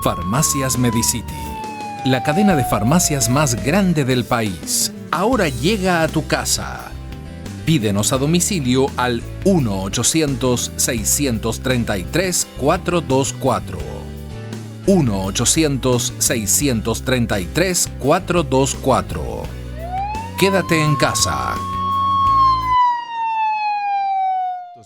Farmacias Medicity, la cadena de farmacias más grande del país, ahora llega a tu casa. Pídenos a domicilio al 1-800-633-424. 1-800-633-424. Quédate en casa.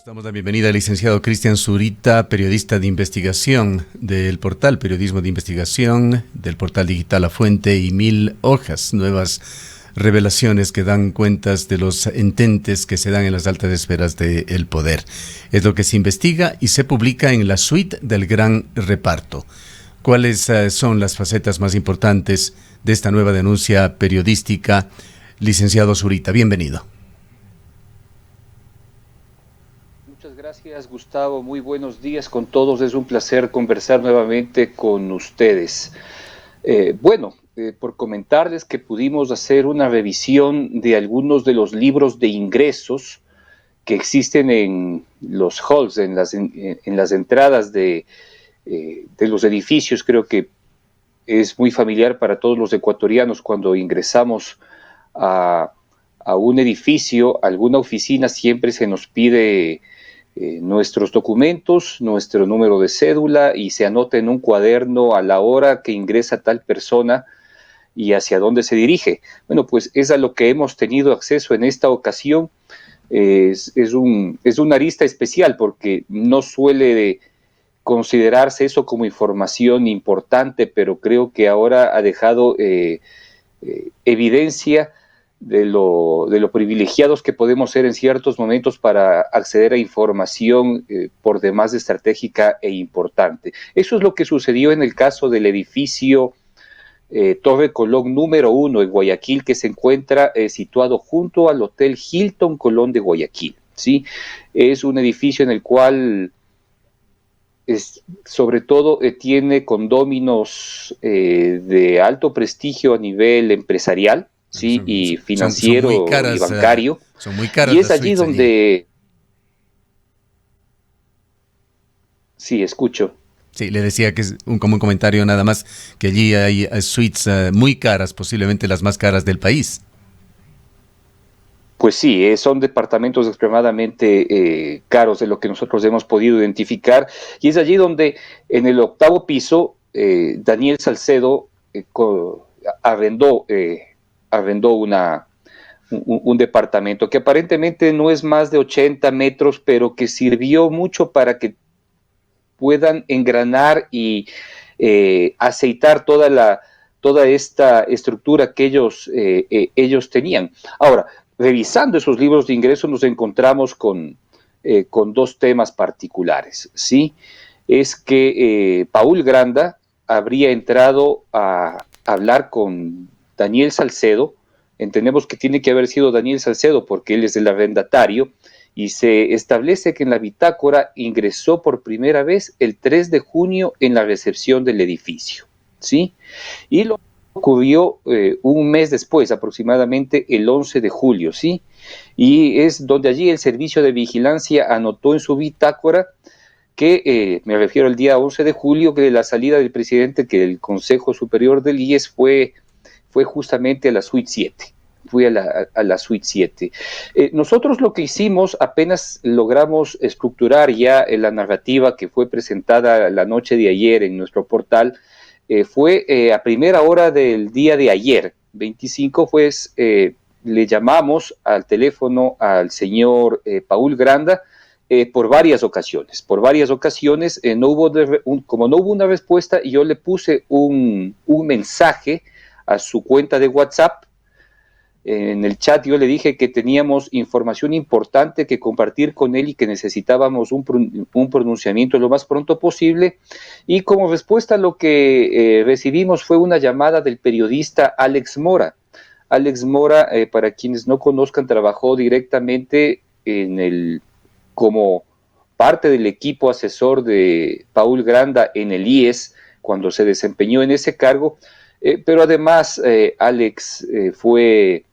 Damos la bienvenida al licenciado Cristian Zurita, periodista de investigación del portal Periodismo de Investigación, del portal digital La Fuente y 1000 Hojas, nuevas revelaciones que dan cuentas de los ententes que se dan en las altas esferas del poder. Es lo que se investiga y se publica en la suite del Gran Reparto. ¿Cuáles son las facetas más importantes de esta nueva denuncia periodística? Licenciado Zurita, bienvenido. Muchas gracias, Gustavo. Muy buenos días con todos. Es un placer conversar nuevamente con ustedes. Por comentarles que pudimos hacer una revisión de algunos de los libros de ingresos que existen en los halls, en las entradas de los edificios. Creo que es muy familiar para todos los ecuatorianos cuando ingresamos a un edificio, a alguna oficina, siempre se nos pide nuestros documentos, nuestro número de cédula y se anota en un cuaderno a la hora que ingresa tal persona y hacia dónde se dirige. Bueno, pues es a lo que hemos tenido acceso en esta ocasión. Es una arista especial porque no suele considerarse eso como información importante, pero creo que ahora ha dejado evidencia de lo privilegiados que podemos ser en ciertos momentos para acceder a información por demás estratégica e importante. Eso es lo que sucedió en el caso del edificio Torre Colón número 1 en Guayaquil, que se encuentra situado junto al Hotel Hilton Colón de Guayaquil, ¿sí? Es un edificio en el cual sobre todo tiene condóminos de alto prestigio a nivel empresarial, ¿sí? Y financiero, son caras, y bancario. Son muy caras. Y es allí donde... Sí, escucho. Sí, le decía que es como un comentario nada más, que allí hay suites muy caras, posiblemente las más caras del país. Pues sí, son departamentos extremadamente caros de lo que nosotros hemos podido identificar, y es allí donde en el 8º piso Daniel Salcedo arrendó un departamento que aparentemente no es más de 80 metros, pero que sirvió mucho para que puedan engranar y aceitar toda esta estructura que ellos tenían. Ahora, revisando esos libros de ingresos nos encontramos con dos temas particulares, ¿sí? Es que Paul Granda habría entrado a hablar con Daniel Salcedo. Entendemos que tiene que haber sido Daniel Salcedo porque él es el arrendatario, y se establece que en la bitácora ingresó por primera vez el 3 de junio en la recepción del edificio, ¿sí? Y lo ocurrió un mes después, aproximadamente el 11 de julio, ¿sí? Y es donde allí el servicio de vigilancia anotó en su bitácora que, me refiero al día 11 de julio, que la salida del presidente, que el Consejo Superior del IES fue justamente a la suite 7. Fui a la suite 7. Nosotros lo que hicimos, apenas logramos estructurar ya la narrativa que fue presentada la noche de ayer en nuestro portal, fue a primera hora del día de ayer, 25, pues le llamamos al teléfono al señor Paul Granda por varias ocasiones. Como no hubo una respuesta, yo le puse un mensaje a su cuenta de WhatsApp. En el chat yo le dije que teníamos información importante que compartir con él y que necesitábamos un pronunciamiento lo más pronto posible, y como respuesta lo que recibimos fue una llamada del periodista Alex Mora. Alex Mora, para quienes no conozcan, trabajó directamente como parte del equipo asesor de Paul Granda en el IES cuando se desempeñó en ese cargo, pero además Alex fue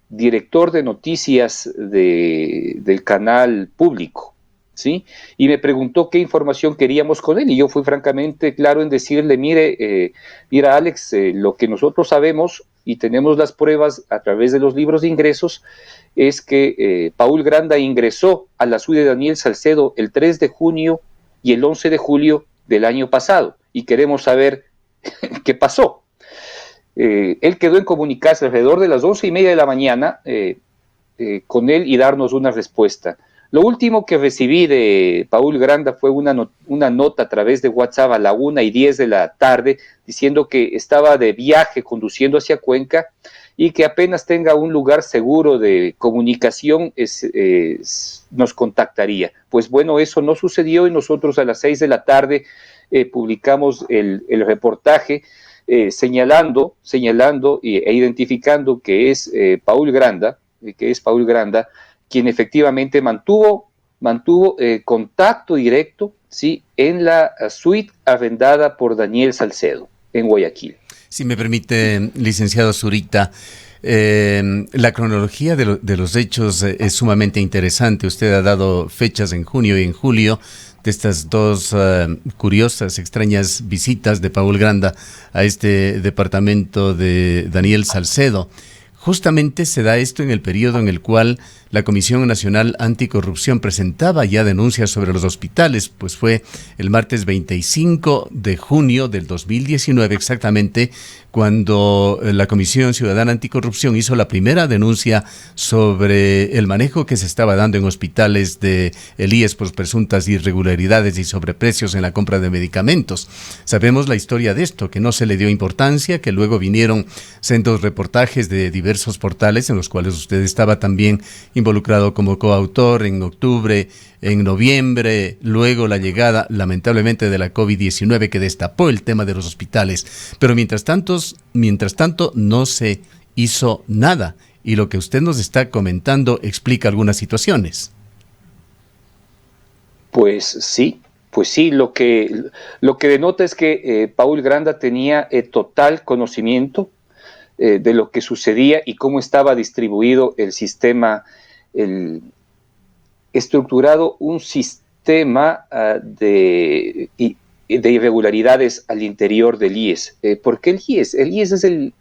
director de noticias del canal público, ¿sí? Y me preguntó qué información queríamos con él, y yo fui francamente claro en decirle, mira Alex, lo que nosotros sabemos y tenemos las pruebas a través de los libros de ingresos, es que Paul Granda ingresó a la suite de Daniel Salcedo el 3 de junio y el 11 de julio del año pasado, y queremos saber qué pasó. Él quedó en comunicarse alrededor de las 11:30 de la mañana con él y darnos una respuesta. Lo último que recibí de Paul Granda fue una nota a través de WhatsApp a la 1:10 de la tarde diciendo que estaba de viaje conduciendo hacia Cuenca y que apenas tenga un lugar seguro de comunicación nos contactaría. Pues bueno, eso no sucedió y nosotros a las 6 de la tarde publicamos el reportaje señalando e identificando que es Paul Granda, quien efectivamente mantuvo contacto directo, ¿sí?, en la suite arrendada por Daniel Salcedo en Guayaquil. Si me permite, licenciado Zurita, la cronología de los hechos es sumamente interesante. Usted ha dado fechas en junio y en julio de estas dos curiosas, extrañas visitas de Paul Granda a este departamento de Daniel Salcedo. Justamente se da esto en el periodo en el cual la Comisión Nacional Anticorrupción presentaba ya denuncias sobre los hospitales, pues fue el martes 25 de junio del 2019 exactamente cuando la Comisión Ciudadana Anticorrupción hizo la primera denuncia sobre el manejo que se estaba dando en hospitales de el IES por presuntas irregularidades y sobreprecios en la compra de medicamentos. Sabemos la historia de esto, que no se le dio importancia, que luego vinieron sendos reportajes de diversos portales en los cuales usted estaba también involucrado como coautor en octubre, en noviembre, luego la llegada lamentablemente de la COVID-19 que destapó el tema de los hospitales. Pero mientras tanto no se hizo nada y lo que usted nos está comentando explica algunas situaciones. Pues sí, lo que denota es que Paul Granda tenía total conocimiento de lo que sucedía y cómo estaba distribuido el sistema, estructurado un sistema de irregularidades al interior del IES. ¿Por qué el IES? El IES es el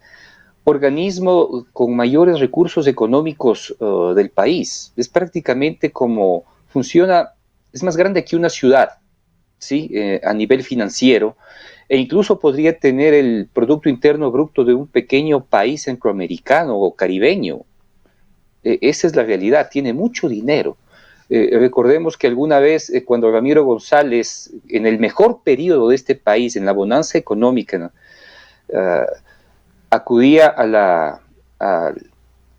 organismo con mayores recursos económicos del país. Es prácticamente como funciona, es más grande que una ciudad, ¿sí? A nivel financiero, e incluso podría tener el Producto Interno Bruto de un pequeño país centroamericano o caribeño. Esa es la realidad, tiene mucho dinero. Recordemos que alguna vez cuando Ramiro González, en el mejor periodo de este país, en la bonanza económica, ¿no?, acudía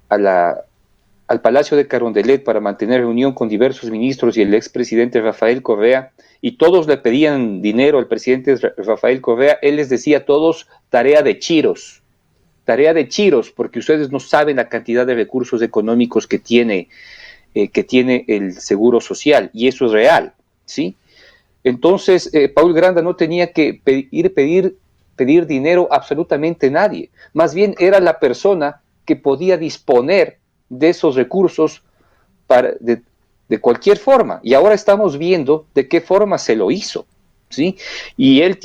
al Palacio de Carondelet para mantener reunión con diversos ministros y el expresidente Rafael Correa, y todos le pedían dinero al presidente Rafael Correa, él les decía a todos, tarea de chiros, porque ustedes no saben la cantidad de recursos económicos que tiene el Seguro Social, y eso es real, ¿sí? Entonces, Paul Granda no tenía que pedir dinero a absolutamente nadie, más bien era la persona que podía disponer de esos recursos de cualquier forma, y ahora estamos viendo de qué forma se lo hizo, ¿sí? Y él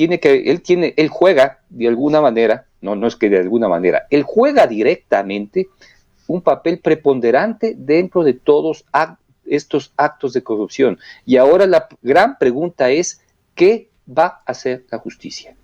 juega de alguna manera, no es que de alguna manera, él juega directamente un papel preponderante dentro de todos estos actos de corrupción. Y ahora la gran pregunta es, ¿qué va a hacer la justicia?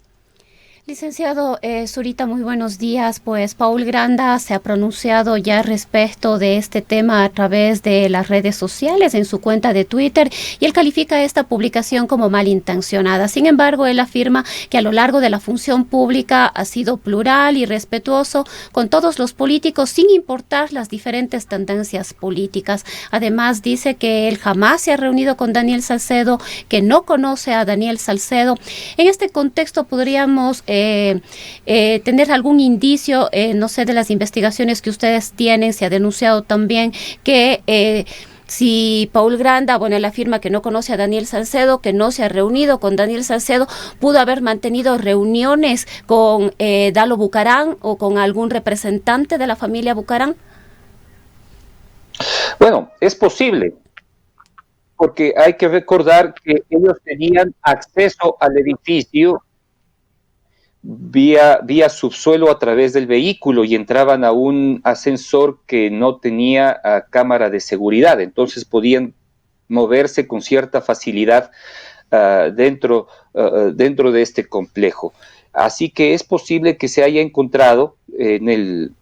Licenciado Zurita, muy buenos días. Pues Paul Granda se ha pronunciado ya respecto de este tema a través de las redes sociales, en su cuenta de Twitter, y él califica esta publicación como malintencionada. Sin embargo, él afirma que a lo largo de la función pública ha sido plural y respetuoso con todos los políticos, sin importar las diferentes tendencias políticas. Además, dice que él jamás se ha reunido con Daniel Salcedo, que no conoce a Daniel Salcedo. En este contexto podríamos tener algún indicio, no sé, de las investigaciones que ustedes tienen. Se ha denunciado también que si Paul Granda, bueno, él afirma que no conoce a Daniel Salcedo, que no se ha reunido con Daniel Salcedo, pudo haber mantenido reuniones con Dalo Bucaram o con algún representante de la familia Bucaram. Bueno, es posible. porque hay que recordar que ellos tenían acceso al edificio vía subsuelo a través del vehículo y entraban a un ascensor que no tenía cámara de seguridad, entonces podían moverse con cierta facilidad dentro de este complejo. Así que es posible que se haya encontrado en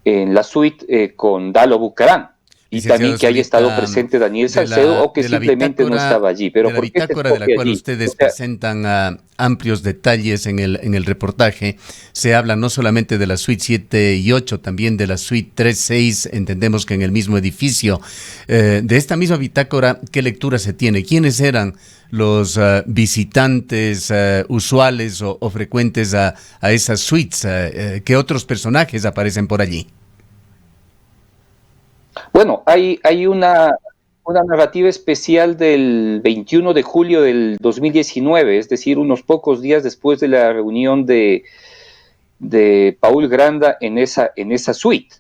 la suite con Dalo Bucaram. Y también que haya estado presente Daniel Salcedo o que simplemente no estaba allí. Pero de la bitácora de la cual ustedes presentan amplios detalles en el reportaje, se habla no solamente de la suite 7 y 8, también de la suite 3, 6, entendemos que en el mismo edificio. De esta misma bitácora, ¿qué lectura se tiene? ¿Quiénes eran los visitantes usuales o frecuentes a esas suites? ¿Qué otros personajes aparecen por allí? Bueno, hay una narrativa especial del 21 de julio del 2019, es decir, unos pocos días después de la reunión de Paul Granda en esa suite.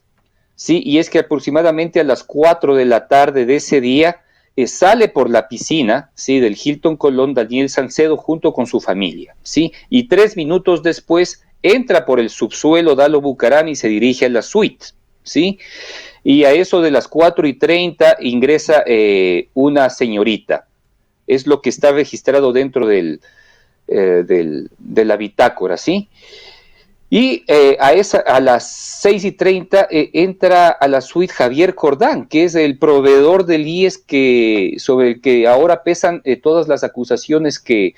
Sí, y es que aproximadamente a las 4 de la tarde de ese día sale por la piscina, sí, del Hilton Colón Daniel Salcedo junto con su familia, sí, y 3 minutos después entra por el subsuelo Dalo Bucaram y se dirige a la suite, sí. Y a eso de las 4:30 ingresa una señorita. Es lo que está registrado dentro de la bitácora, ¿sí? Y a las 6:30 entra a la suite Javier Cordán, que es el proveedor del IES sobre el que ahora pesan todas las acusaciones que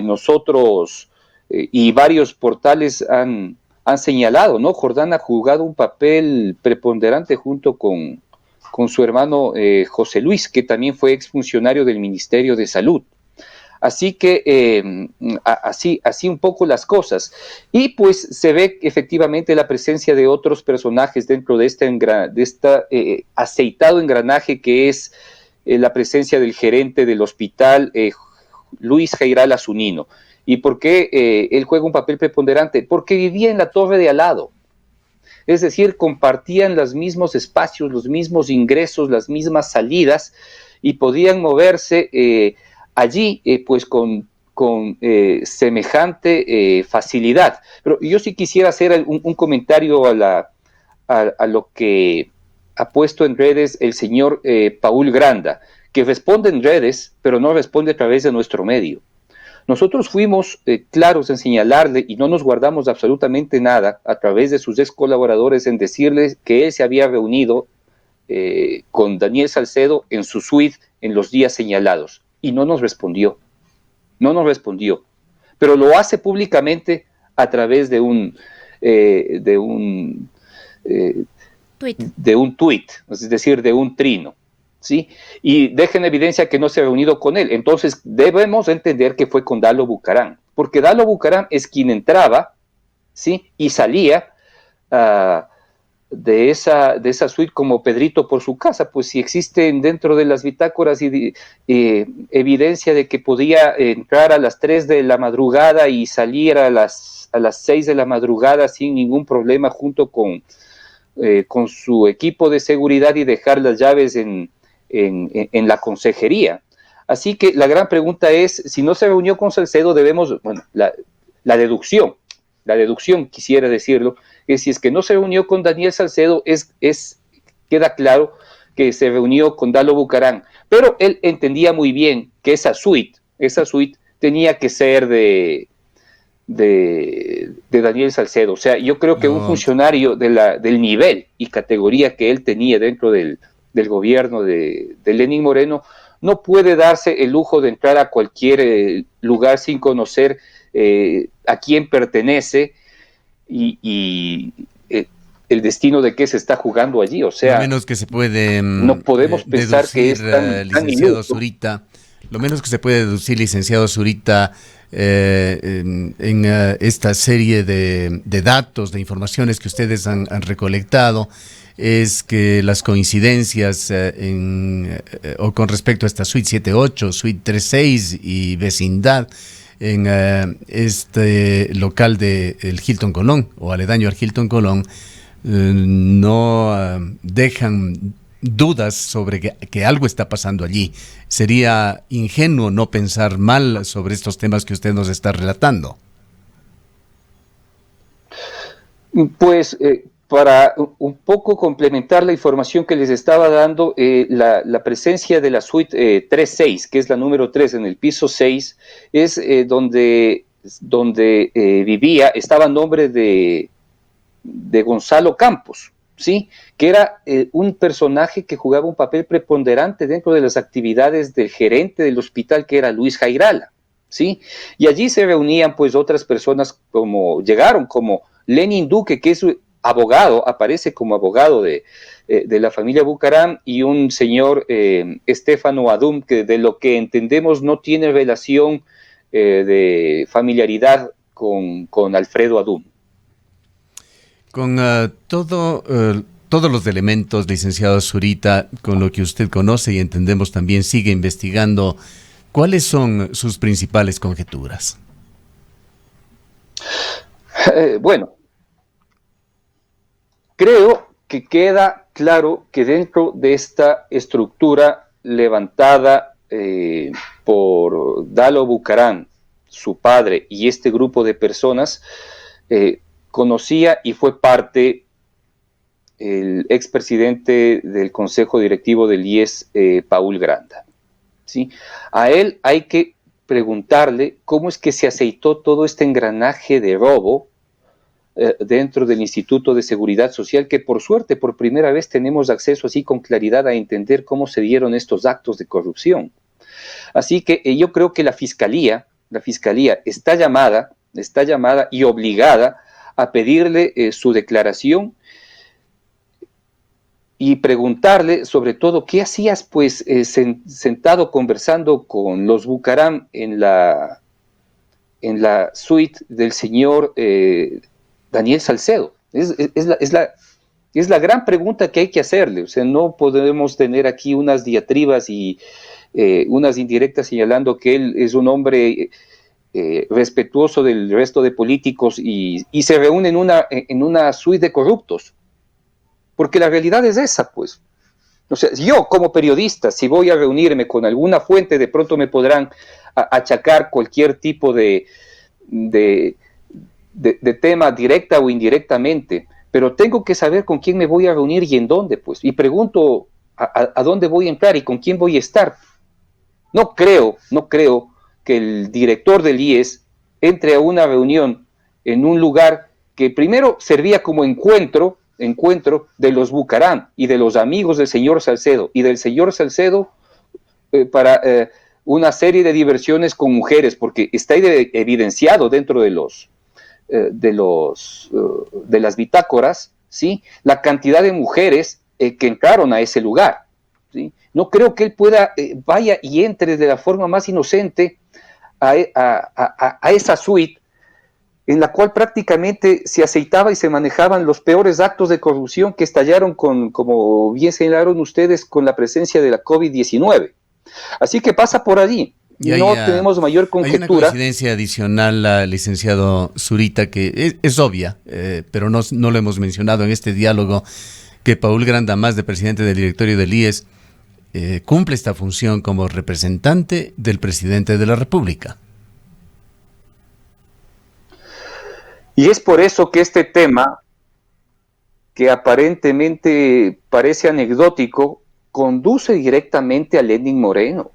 nosotros y varios portales han señalado, ¿no? Jordán ha jugado un papel preponderante junto con su hermano José Luis, que también fue exfuncionario del Ministerio de Salud. Así que así un poco las cosas. Y pues se ve efectivamente la presencia de otros personajes dentro de este aceitado engranaje que es la presencia del gerente del hospital, Luis Jairala Zunino. ¿Y por qué él juega un papel preponderante? Porque vivía en la torre de al lado. Es decir, compartían los mismos espacios, los mismos ingresos, las mismas salidas y podían moverse allí pues con semejante facilidad. Pero yo sí quisiera hacer un comentario a lo que ha puesto en redes el señor Paul Granda, que responde en redes, pero no responde a través de nuestro medio. Nosotros fuimos claros en señalarle y no nos guardamos absolutamente nada a través de sus ex colaboradores en decirles que él se había reunido con Daniel Salcedo en su suite en los días señalados y no nos respondió, pero lo hace públicamente a través de un tuit, es decir, de un trino. ¿Sí? Y deja en evidencia que no se ha reunido con él. Entonces debemos entender que fue con Dalo Bucaram, porque Dalo Bucaram es quien entraba, ¿sí? Y salía de esa suite como Pedrito por su casa. Pues si existen dentro de las bitácoras evidencia de que podía entrar a las 3 de la madrugada y salir a las 6 de la madrugada sin ningún problema junto con su equipo de seguridad y dejar las llaves en la consejería. Así que la gran pregunta es, si no se reunió con Salcedo, la deducción quisiera decirlo, es si es que no se reunió con Daniel Salcedo, queda claro que se reunió con Dalo Bucaram, pero él entendía muy bien que esa suite tenía que ser de Daniel Salcedo. O sea, yo creo que un funcionario del nivel y categoría que él tenía dentro del gobierno de Lenín Moreno no puede darse el lujo de entrar a cualquier lugar sin conocer a quién pertenece y el destino de qué se está jugando allí. O sea, lo menos que se puede no podemos pensar que es tan licenciado Zurita, lo menos que se puede deducir, licenciado Zurita, en esta serie de datos, de informaciones que ustedes han recolectado, es que las coincidencias o con respecto a esta suite 7-8, suite 3-6 y vecindad en este local del Hilton Colón o aledaño al Hilton Colón no dejan dudas sobre que algo está pasando allí. Sería ingenuo no pensar mal sobre estos temas que usted nos está relatando. Pues para un poco complementar la información que les estaba dando, la presencia de la suite 3-6, que es la número 3 en el piso 6, es donde vivía, estaba a nombre de Gonzalo Campos, ¿sí? Que era un personaje que jugaba un papel preponderante dentro de las actividades del gerente del hospital, que era Luis Jairala, ¿sí? Y allí se reunían pues otras personas llegaron como Lenin Duque, que es abogado, aparece como abogado de la familia Bucaram, y un señor Estefano Adum, que de lo que entendemos no tiene relación de familiaridad con Alfredo Adum. Con todos los elementos, licenciado Zurita, con lo que usted conoce y entendemos también sigue investigando, ¿cuáles son sus principales conjeturas? Bueno, creo que queda claro que dentro de esta estructura levantada por Dalo Bucaram, su padre y este grupo de personas, conocía y fue parte el expresidente del Consejo Directivo del IES, Paul Granda, ¿sí? A él hay que preguntarle cómo es que se aceitó todo este engranaje de robo dentro del Instituto de Seguridad Social, que por suerte por primera vez tenemos acceso así con claridad a entender cómo se dieron estos actos de corrupción. Así que yo creo que la Fiscalía está llamada y obligada a pedirle su declaración y preguntarle sobre todo qué hacías pues sentado conversando con los Bucaram en la suite del señor Daniel Salcedo. Es la gran pregunta que hay que hacerle. O sea, no podemos tener aquí unas diatribas y unas indirectas señalando que él es un hombre respetuoso del resto de políticos y se reúne en una suite de corruptos. Porque la realidad es esa, pues. O sea, yo como periodista, si voy a reunirme con alguna fuente, de pronto me podrán achacar cualquier tipo de tema directa o indirectamente, pero tengo que saber con quién me voy a reunir y en dónde, pues. Y pregunto a dónde voy a entrar y con quién voy a estar. No creo que el director del IES entre a una reunión en un lugar que primero servía como encuentro de los Bucaram y de los amigos del señor Salcedo y del señor Salcedo para una serie de diversiones con mujeres, porque está evidenciado dentro de las bitácoras, ¿sí? La cantidad de mujeres que entraron a ese lugar, ¿sí? No creo que él vaya y entre de la forma más inocente a esa suite en la cual prácticamente se aceitaba y se manejaban los peores actos de corrupción que estallaron como bien señalaron ustedes, con la presencia de la COVID-19. Así que pasa por allí. No tenemos mayor conjetura. Hay una coincidencia adicional, licenciado Zurita, que es obvia, pero no lo hemos mencionado en este diálogo, que Paul Granda, más de presidente del directorio del IES, cumple esta función como representante del presidente de la República. Y es por eso que este tema, que aparentemente parece anecdótico, conduce directamente a Lenin Moreno.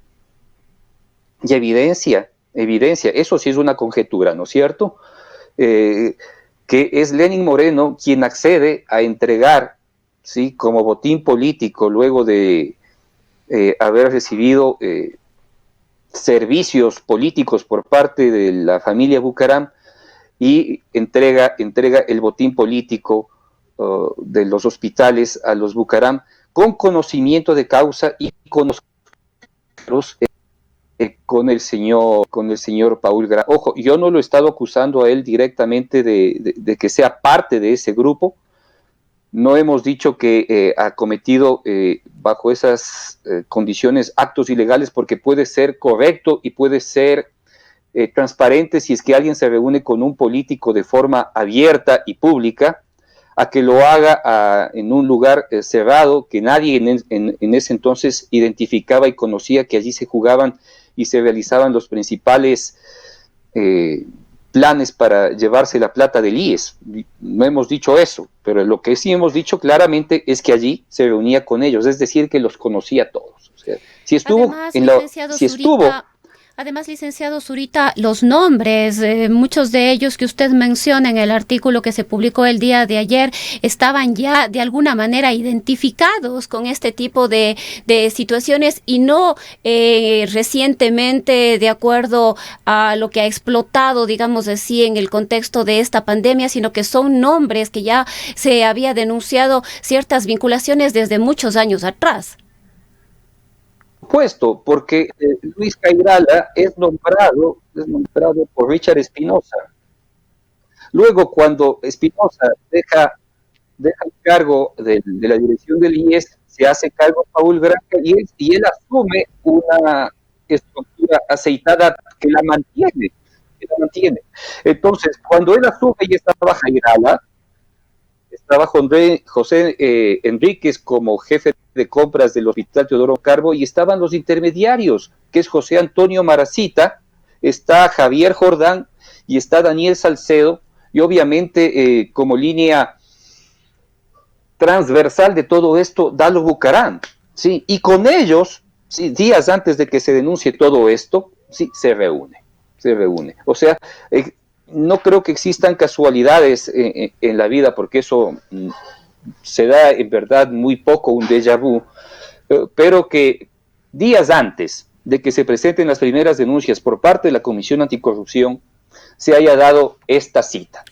Y evidencia, eso sí es una conjetura, ¿no es cierto? Que es Lenin Moreno quien accede a entregar, ¿sí?, como botín político, luego de haber recibido servicios políticos por parte de la familia Bucaram, y entrega el botín político de los hospitales a los Bucaram con conocimiento de causa y con el señor Paul Granda. Ojo, yo no lo he estado acusando a él directamente de que sea parte de ese grupo. No hemos dicho que ha cometido bajo esas condiciones actos ilegales, porque puede ser correcto y puede ser transparente si es que alguien se reúne con un político de forma abierta y pública a que lo haga en un lugar cerrado que nadie en ese entonces identificaba y conocía, que allí se jugaban y se realizaban los principales planes para llevarse la plata del IES. No hemos dicho eso, pero lo que sí hemos dicho claramente es que allí se reunía con ellos, es decir, que los conocía a todos. O sea, si estuvo Además, licenciado Zurita, los nombres, muchos de ellos que usted menciona en el artículo que se publicó el día de ayer, estaban ya de alguna manera identificados con este tipo de situaciones y no recientemente, de acuerdo a lo que ha explotado, digamos así, en el contexto de esta pandemia, sino que son nombres que ya se había denunciado ciertas vinculaciones desde muchos años atrás. Puesto, porque Luis Cairala es nombrado por Richard Espinosa. Luego, cuando Espinosa deja el cargo de la dirección del IES, se hace cargo Paul Granja y él asume una estructura aceitada que la mantiene. Entonces, cuando él asume y estaba Cairala, estaba José Enríquez como jefe de compras del Hospital Teodoro Carbo y estaban los intermediarios, que es José Antonio Maracita, está Javier Jordán y está Daniel Salcedo, y obviamente como línea transversal de todo esto, Dalo Bucarán, ¿sí? Y con ellos, ¿sí?, días antes de que se denuncie todo esto, sí, se reúne. O sea, no creo que existan casualidades en la vida, porque eso se da en verdad muy poco, un déjà vu, pero que días antes de que se presenten las primeras denuncias por parte de la Comisión Anticorrupción, se haya dado esta cita.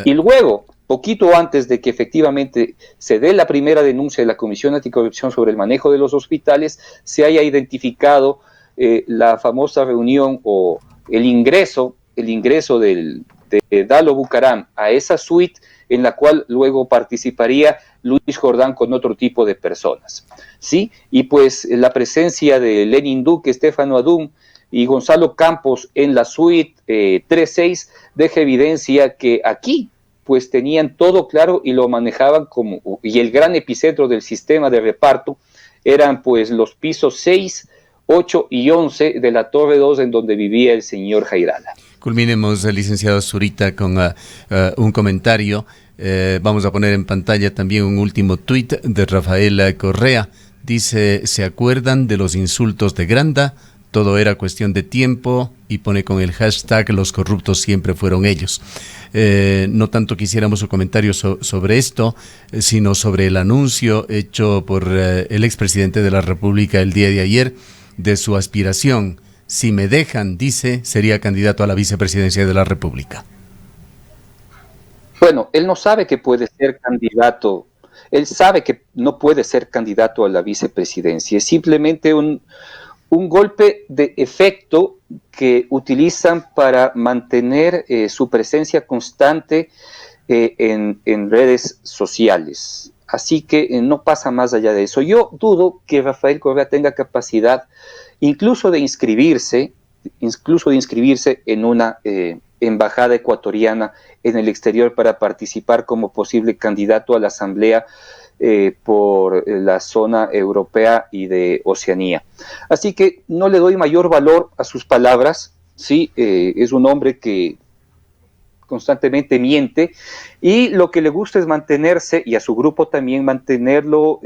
Y luego, poquito antes de que efectivamente se dé la primera denuncia de la Comisión Anticorrupción sobre el manejo de los hospitales, se haya identificado la famosa reunión o el ingreso de Dalo Bucarán a esa suite, en la cual luego participaría Luis Jordán con otro tipo de personas, ¿sí? Y pues la presencia de Lenin Duque, Estefano Adún y Gonzalo Campos en la suite 3-6 deja evidencia que aquí pues tenían todo claro y lo manejaban y el gran epicentro del sistema de reparto eran pues los pisos 6, 8 y 11 de la Torre 2, en donde vivía el señor Cairala. Culminemos, licenciado Zurita, con un comentario. Vamos a poner en pantalla también un último tuit de Rafaela Correa. Dice: ¿se acuerdan de los insultos de Granda? Todo era cuestión de tiempo, y pone con el hashtag los corruptos siempre fueron ellos. No tanto quisiéramos su comentario sobre esto, sino sobre el anuncio hecho por el expresidente de la República el día de ayer de su aspiración. Si me dejan, dice, sería candidato a la vicepresidencia de la República. Bueno, él no sabe que puede ser candidato, él sabe que no puede ser candidato a la vicepresidencia, es simplemente un golpe de efecto que utilizan para mantener su presencia constante en redes sociales. Así que no pasa más allá de eso. Yo dudo que Rafael Correa tenga capacidad incluso de inscribirse en una embajada ecuatoriana en el exterior para participar como posible candidato a la Asamblea por la zona europea y de Oceanía. Así que no le doy mayor valor a sus palabras, ¿sí? Es un hombre que constantemente miente, y lo que le gusta es mantenerse, y a su grupo también mantenerlo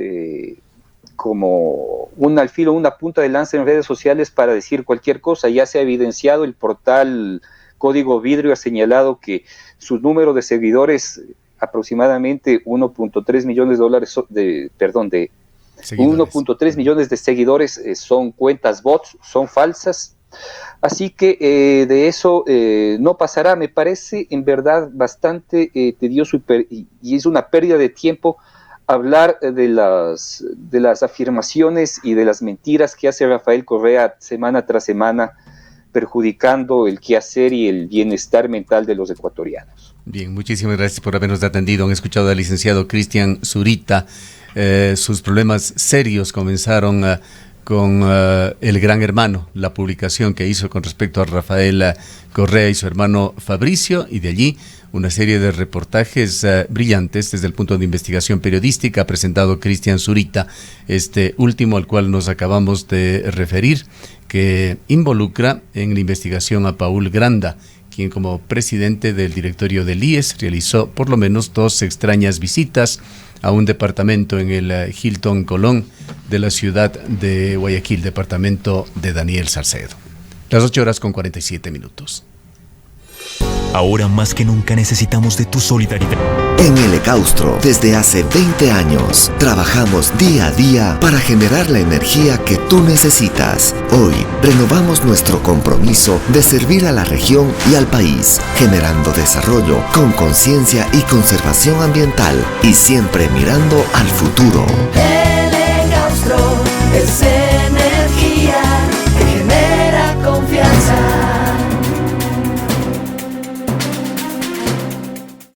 como un alfil o una punta de lanza en redes sociales para decir cualquier cosa. Ya se ha evidenciado, el portal Código Vidrio ha señalado que su número de seguidores, aproximadamente 1.3 millones de 1.3 millones de seguidores son cuentas bots, son falsas. Así que de eso no pasará. Me parece en verdad bastante tedioso y es una pérdida de tiempo hablar de las afirmaciones y de las mentiras que hace Rafael Correa semana tras semana, perjudicando el quehacer y el bienestar mental de los ecuatorianos. Bien, muchísimas gracias por habernos atendido. Han escuchado al licenciado Cristian Zurita. Sus problemas serios comenzaron con El Gran Hermano, la publicación que hizo con respecto a Rafael Correa y su hermano Fabricio, y de allí una serie de reportajes brillantes desde el punto de investigación periodística ha presentado Cristian Zurita, este último al cual nos acabamos de referir, que involucra en la investigación a Paul Granda, quien como presidente del directorio del IES realizó por lo menos 2 extrañas visitas a un departamento en el Hilton Colón de la ciudad de Guayaquil, departamento de Daniel Salcedo. Las 8:47. Ahora más que nunca necesitamos de tu solidaridad. En el Ecaustro, desde hace 20 años, trabajamos día a día para generar la energía que tú necesitas. Hoy, renovamos nuestro compromiso de servir a la región y al país, generando desarrollo con conciencia y conservación ambiental y siempre mirando al futuro. El Ecaustro es